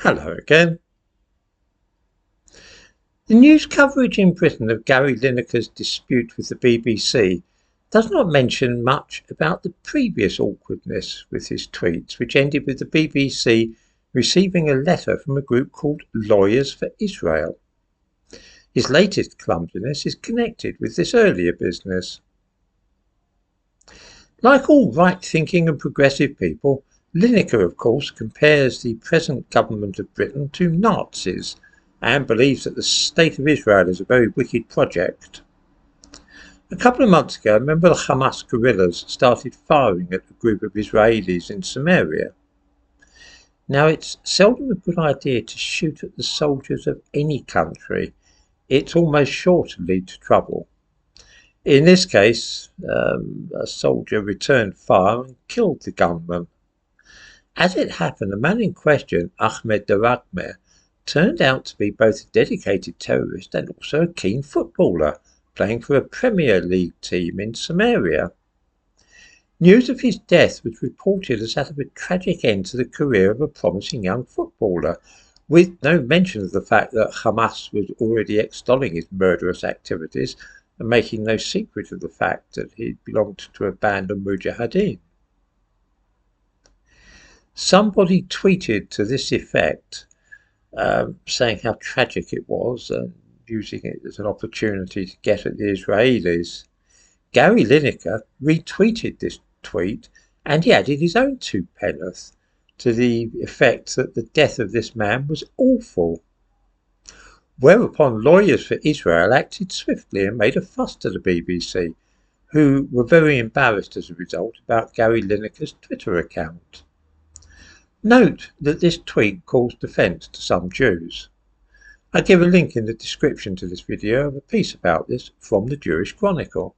Hello again. The news coverage in Britain of Gary Lineker's dispute with the BBC does not mention much about the previous awkwardness with his tweets, which ended with the BBC receiving a letter from a group called Lawyers for Israel. His latest clumsiness is connected with this earlier business. Like all right-thinking and progressive people, Lineker, of course, compares the present government of Britain to Nazis and believes that the State of Israel is a very wicked project. A couple of months ago, a member of the Hamas guerrillas started firing at a group of Israelis in Samaria. Now, it's seldom a good idea to shoot at the soldiers of any country. It's almost sure to lead to trouble. In this case, a soldier returned fire and killed the gunman. As it happened, the man in question, Ahmed Daragme, turned out to be both a dedicated terrorist and also a keen footballer, playing for a Premier League team in Samaria. News of his death was reported as that of a tragic end to the career of a promising young footballer, with no mention of the fact that Hamas was already extolling his murderous activities and making no secret of the fact that he belonged to a band of mujahideen. Somebody tweeted to this effect, saying how tragic it was and using it as an opportunity to get at the Israelis. Gary Lineker retweeted this tweet and he added his own two penn'orth to the effect that the death of this man was awful. Whereupon Lawyers for Israel acted swiftly and made a fuss to the BBC, who were very embarrassed as a result about Gary Lineker's Twitter account. Note that this tweet caused offence to some Jews. I give a link in the description to this video of a piece about this from the Jewish Chronicle.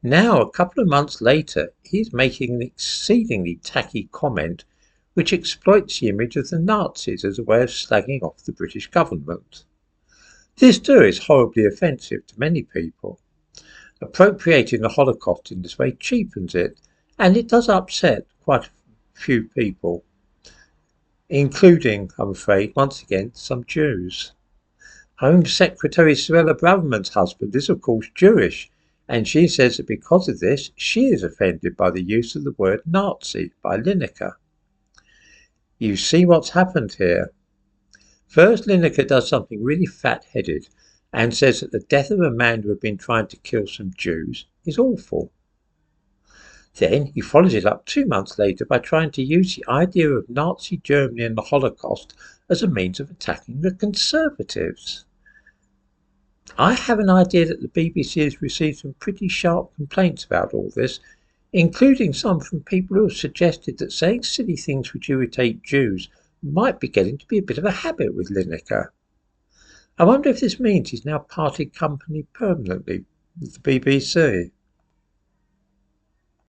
Now, a couple of months later, he is making an exceedingly tacky comment which exploits the image of the Nazis as a way of slagging off the British government. This too is horribly offensive to many people. Appropriating the Holocaust in this way cheapens it, and it does upset quite a few people, including, I'm afraid, once again, some Jews. Home Secretary Cyrilla Braverman's husband is, of course, Jewish, and she says that because of this, she is offended by the use of the word Nazi by Lineker. You see what's happened here. First, Lineker does something really fat-headed and says that the death of a man who had been trying to kill some Jews is awful. Then he follows it up 2 months later by trying to use the idea of Nazi Germany and the Holocaust as a means of attacking the Conservatives. I have an idea that the BBC has received some pretty sharp complaints about all this, including some from people who have suggested that saying silly things which irritate Jews might be getting to be a bit of a habit with Lineker. I wonder if this means he's now parted company permanently with the BBC.